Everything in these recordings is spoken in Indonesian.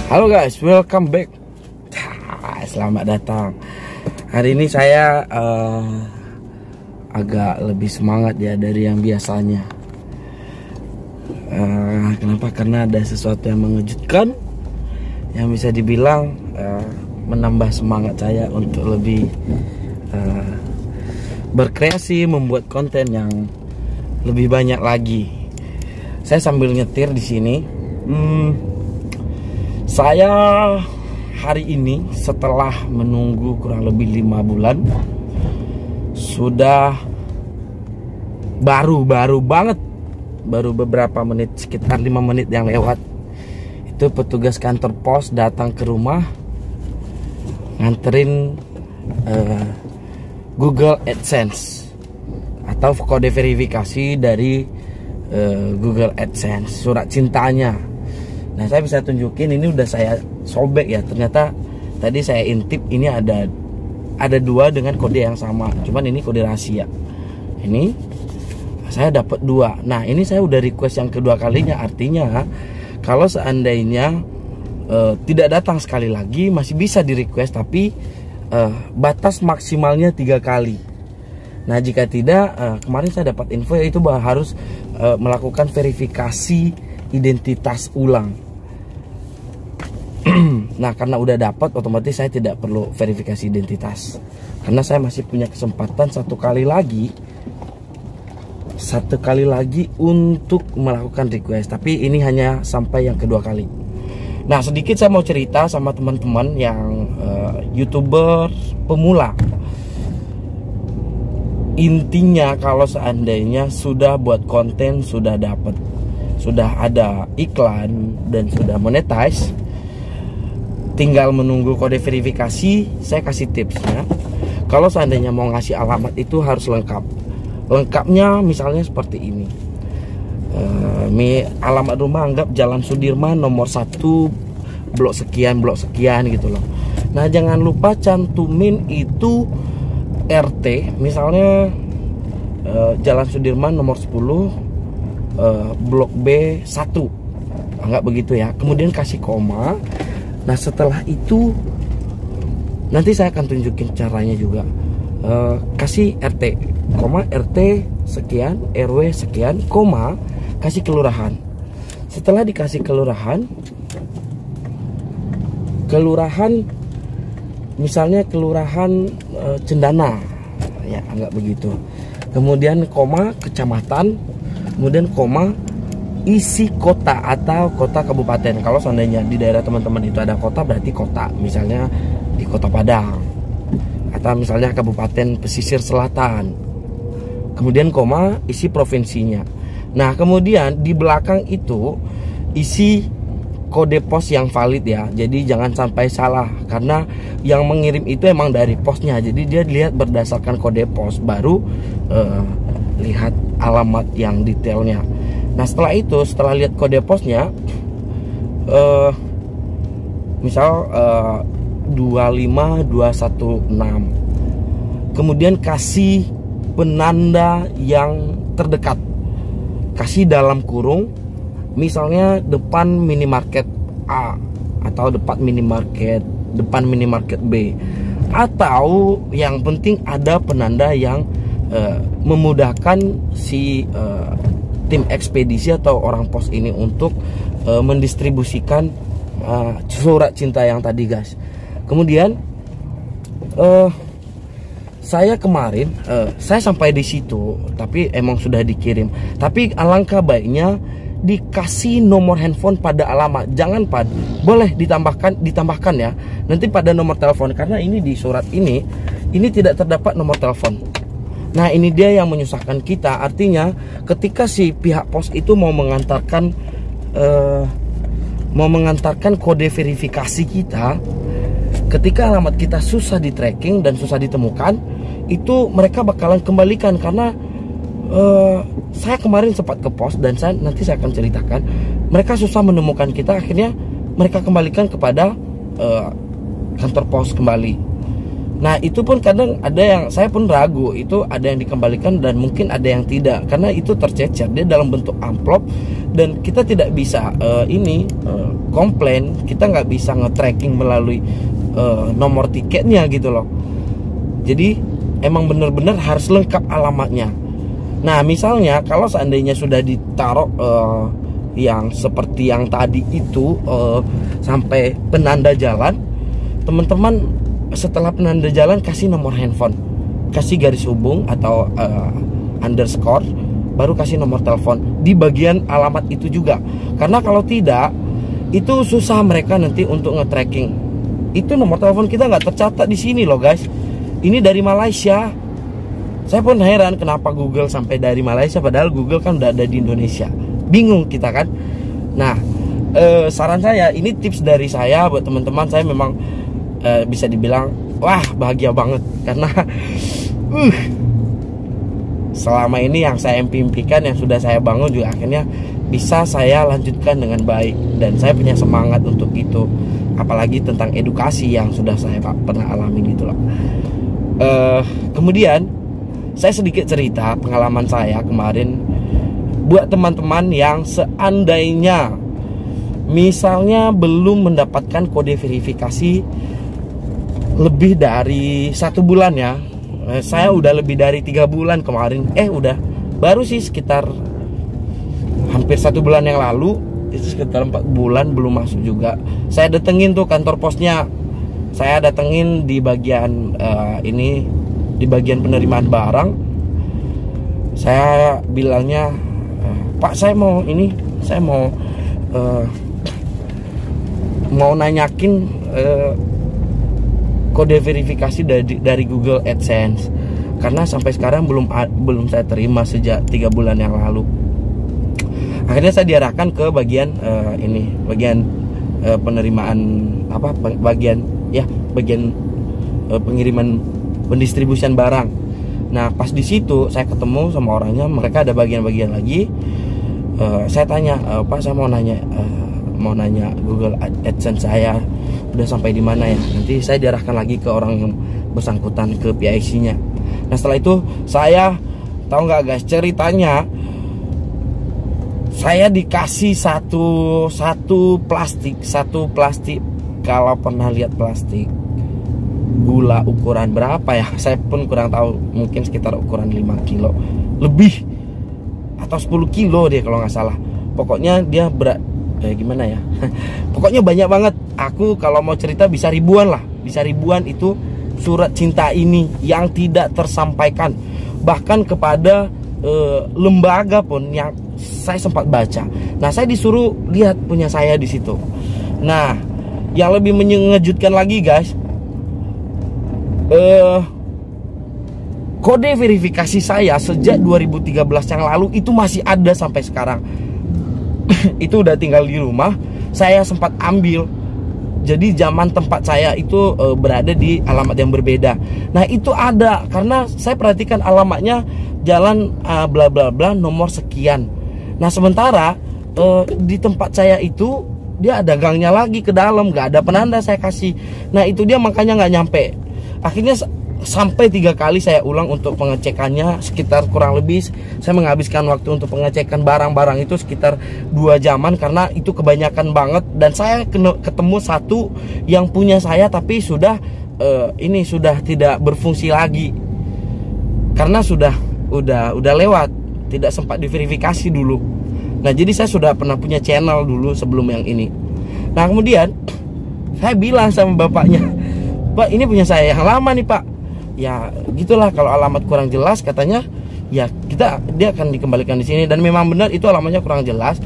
Halo guys, welcome back. Selamat datang. Hari ini saya agak lebih semangat ya dari yang biasanya. Kenapa? Karena ada sesuatu yang mengejutkan, yang bisa dibilang menambah semangat saya untuk lebih berkreasi, membuat konten yang lebih banyak lagi. Saya sambil nyetir di sini. Saya hari ini setelah menunggu kurang lebih 5 bulan, sudah baru beberapa menit, sekitar 5 menit yang lewat, itu petugas kantor pos datang ke rumah nganterin Google AdSense atau kode verifikasi dari Google AdSense, surat cintanya. Nah, saya bisa tunjukin, ini udah saya sobek ya. Ternyata tadi saya intip, ini ada 2 dengan kode yang sama, cuman ini kode rahasia. Ini saya dapat 2. Nah, ini saya udah request yang kedua kalinya. Artinya kalau seandainya tidak datang sekali lagi, masih bisa di request, tapi batas maksimalnya 3 kali. Nah, jika tidak, kemarin saya dapat info yaitu bahwa harus melakukan verifikasi identitas ulang. Nah, karena udah dapat, otomatis saya tidak perlu verifikasi identitas, karena saya masih punya kesempatan satu kali lagi untuk melakukan request. Tapi ini hanya sampai yang kedua kali. Nah, sedikit saya mau cerita sama teman-teman yang YouTuber pemula. Intinya kalau seandainya sudah buat konten, sudah ada iklan dan sudah monetize, tinggal menunggu kode verifikasi. Saya kasih tips ya. Kalau seandainya mau ngasih alamat itu harus lengkap. Lengkapnya misalnya seperti ini. Alamat rumah anggap Jalan Sudirman nomor 1 blok sekian gitu loh. Nah, jangan lupa cantumin itu RT, misalnya Jalan Sudirman nomor 10 blok B1, anggap begitu ya. Kemudian kasih koma. Nah, setelah itu nanti saya akan tunjukin caranya juga. Kasih RT, koma, RT sekian, RW sekian, koma, kasih kelurahan. Setelah dikasih kelurahan, misalnya kelurahan Cendana ya, anggap begitu. Kemudian koma kecamatan, kemudian koma isi kota atau kota kabupaten. Kalau seandainya di daerah teman-teman itu ada kota, berarti kota, misalnya di Kota Padang, atau misalnya Kabupaten Pesisir Selatan. Kemudian koma isi provinsinya. Nah, kemudian di belakang itu isi kode pos yang valid ya. Jadi jangan sampai salah, karena yang mengirim itu emang dari posnya. Jadi dia lihat berdasarkan kode pos, baru lihat alamat yang detailnya. Nah, setelah lihat kode posnya, misal 25216, kemudian kasih penanda yang terdekat, kasih dalam kurung, misalnya depan minimarket A atau depan minimarket B, atau yang penting ada penanda yang memudahkan si tim ekspedisi atau orang pos ini untuk mendistribusikan surat cinta yang tadi, guys. Kemudian saya kemarin saya sampai di situ, tapi emang sudah dikirim. Tapi alangkah baiknya dikasih nomor handphone pada alamat, jangan boleh ditambahkan ya nanti pada nomor telepon, karena ini di surat ini tidak terdapat nomor telepon. Nah, ini dia yang menyusahkan kita. Artinya ketika si pihak pos itu mau mengantarkan kode verifikasi kita, ketika alamat kita susah di tracking dan susah ditemukan, itu mereka bakalan kembalikan. Karena saya kemarin sempat ke pos dan nanti saya akan ceritakan, mereka susah menemukan kita, akhirnya mereka kembalikan kepada kantor pos kembali. Nah itu pun kadang ada yang saya pun ragu, itu ada yang dikembalikan dan mungkin ada yang tidak, karena itu tercecer, dia dalam bentuk amplop dan kita tidak bisa komplain, kita nggak bisa nge-tracking melalui nomor tiketnya gitu loh. Jadi emang bener-bener harus lengkap alamatnya. Nah misalnya kalau seandainya sudah ditaruh yang seperti yang tadi itu sampai penanda jalan, teman-teman setelah penanda jalan kasih nomor handphone, kasih garis hubung atau underscore, baru kasih nomor telepon di bagian alamat itu juga. Karena kalau tidak, itu susah mereka nanti untuk nge-tracking. Itu nomor telepon kita nggak tercatat di sini loh guys. Ini dari Malaysia. Saya pun heran kenapa Google sampai dari Malaysia, padahal Google kan udah ada di Indonesia. Bingung kita kan. Nah, saran saya, ini tips dari saya buat teman-teman. Saya memang bisa dibilang wah bahagia banget karena selama ini yang saya impikan, yang sudah saya bangun juga akhirnya bisa saya lanjutkan dengan baik, dan saya punya semangat untuk itu, apalagi tentang edukasi yang sudah saya pernah alami gitu loh. Kemudian saya sedikit cerita pengalaman saya kemarin buat teman-teman yang seandainya misalnya belum mendapatkan kode verifikasi lebih dari 1 bulan ya. Saya udah lebih dari 3 bulan kemarin. Udah baru sih sekitar hampir 1 bulan yang lalu. Itu sekitar 4 bulan belum masuk juga. Saya datengin tuh kantor posnya. Saya datengin di bagian di bagian penerimaan barang. Saya bilangnya, Pak saya mau mau nanyakin kode verifikasi dari Google AdSense, karena sampai sekarang belum saya terima sejak 3 bulan yang lalu. Akhirnya saya diarahkan ke bagian bagian penerimaan bagian pengiriman pendistribusian barang. Nah pas di situ saya ketemu sama orangnya, mereka ada bagian-bagian lagi. Saya tanya, Pak saya mau nanya Google AdSense saya udah sampai di mana ya. Nanti saya diarahkan lagi ke orang yang bersangkutan, ke PIC-nya. Nah setelah itu saya tahu nggak guys, ceritanya saya dikasih satu plastik. Kalau pernah lihat plastik gula ukuran berapa ya, saya pun kurang tahu, mungkin sekitar ukuran 5 kilo lebih atau 10 kilo deh kalau nggak salah. Pokoknya dia berat gimana ya pokoknya banyak banget. Aku kalau mau cerita bisa ribuan lah, bisa ribuan itu surat cinta ini yang tidak tersampaikan, bahkan kepada lembaga pun yang saya sempat baca. Nah saya disuruh lihat punya saya di situ. Nah yang lebih mengejutkan lagi guys, kode verifikasi saya sejak 2013 yang lalu itu masih ada sampai sekarang. Itu udah tinggal di rumah, saya sempat ambil. Jadi zaman tempat saya itu berada di alamat yang berbeda. Nah itu ada, karena saya perhatikan alamatnya jalan bla bla bla nomor sekian. Nah sementara di tempat saya itu dia ada gangnya lagi ke dalam, nggak ada penanda saya kasih. Nah itu dia makanya nggak nyampe. Akhirnya sampai 3 kali saya ulang untuk pengecekannya, sekitar kurang lebih saya menghabiskan waktu untuk pengecekan barang-barang itu sekitar 2 jaman, karena itu kebanyakan banget. Dan saya ketemu satu yang punya saya tapi sudah sudah tidak berfungsi lagi, karena udah lewat, tidak sempat diverifikasi dulu. Nah jadi saya sudah pernah punya channel dulu sebelum yang ini. Nah kemudian saya bilang sama bapaknya, Pak ini punya saya yang lama nih Pak. Ya gitulah, kalau alamat kurang jelas katanya ya dia akan dikembalikan di sini. Dan memang benar itu alamatnya kurang jelas.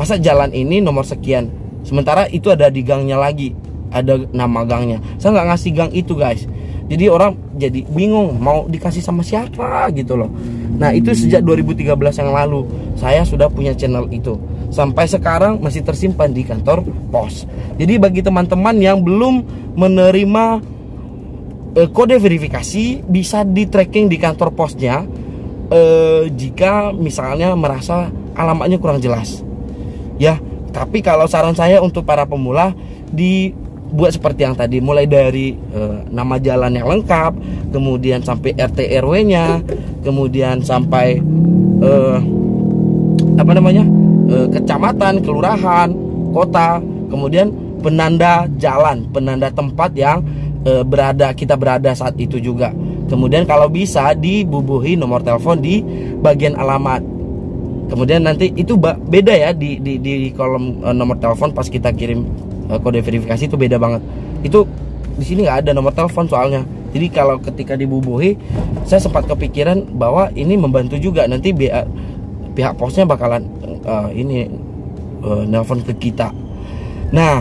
Masa jalan ini nomor sekian, sementara itu ada di gangnya lagi, ada nama gangnya. Saya nggak ngasih gang itu guys. Jadi orang jadi bingung mau dikasih sama siapa gitu loh. Nah itu sejak 2013 yang lalu saya sudah punya channel itu, sampai sekarang masih tersimpan di kantor pos. Jadi bagi teman-teman yang belum menerima kode verifikasi, bisa di tracking di kantor posnya jika misalnya merasa alamatnya kurang jelas ya. Tapi kalau saran saya untuk para pemula, di buat seperti yang tadi, mulai dari nama jalan yang lengkap, kemudian sampai RT RW-nya, kemudian sampai kecamatan, kelurahan, kota, kemudian penanda jalan, penanda tempat yang kita berada saat itu juga. Kemudian kalau bisa dibubuhi nomor telepon di bagian alamat. Kemudian nanti itu beda ya di kolom nomor telepon pas kita kirim kode verifikasi itu beda banget. Itu di sini nggak ada nomor telepon soalnya. Jadi kalau ketika dibubuhi, saya sempat kepikiran bahwa ini membantu juga, nanti pihak posnya bakalan nelpon ke kita. Nah,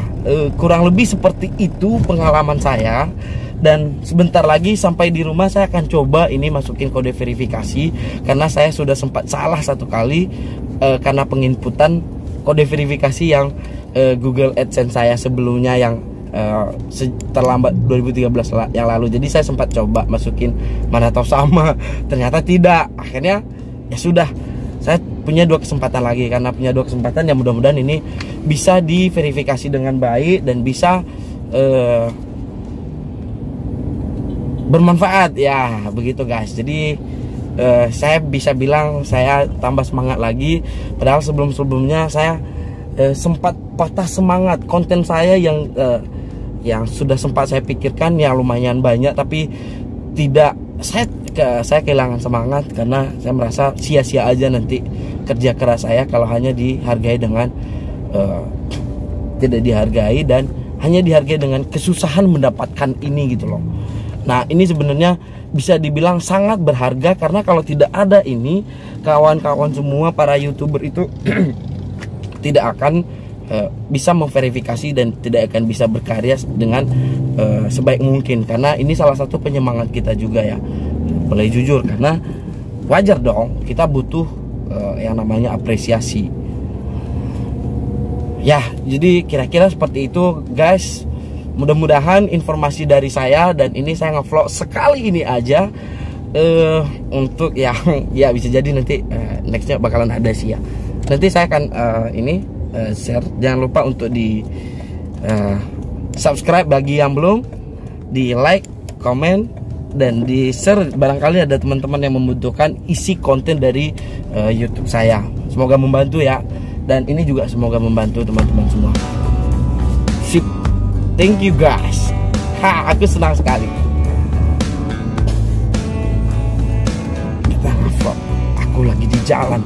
kurang lebih seperti itu pengalaman saya. Dan sebentar lagi sampai di rumah saya akan coba ini masukin kode verifikasi, karena saya sudah sempat salah satu kali karena penginputan kode verifikasi yang Google AdSense saya sebelumnya yang terlambat 2013 yang lalu. Jadi saya sempat coba masukin, mana tahu sama, ternyata tidak. Akhirnya ya sudah, saya punya 2 kesempatan lagi. Karena punya 2 kesempatan, ya mudah-mudahan ini bisa diverifikasi dengan baik dan bisa bermanfaat ya, begitu guys. Jadi saya bisa bilang saya tambah semangat lagi, padahal sebelumnya saya sempat patah semangat. Konten saya yang sudah sempat saya pikirkan yang lumayan banyak, tapi tidak, saya kehilangan semangat karena saya merasa sia-sia aja nanti kerja keras saya kalau hanya dihargai dengan tidak dihargai, dan hanya dihargai dengan kesusahan mendapatkan ini gitu loh. Nah, ini sebenarnya bisa dibilang sangat berharga, karena kalau tidak ada ini, kawan-kawan semua para YouTuber itu tidak akan bisa memverifikasi dan tidak akan bisa berkarya dengan sebaik mungkin. Karena ini salah satu penyemangat kita juga ya, boleh jujur, karena wajar dong, kita butuh yang namanya apresiasi. Ya, jadi kira-kira seperti itu guys. Mudah-mudahan informasi dari saya, dan ini saya ngevlog sekali ini aja untuk yang ya bisa jadi nanti nextnya bakalan ada sih ya. Nanti saya akan share. Jangan lupa untuk di subscribe bagi yang belum, di like, komen, dan di share barangkali ada teman-teman yang membutuhkan isi konten dari YouTube saya. Semoga membantu ya, dan ini juga semoga membantu teman-teman semua. Sip. Thank you guys. Aku senang sekali. Kita ngevlog, aku lagi di jalan.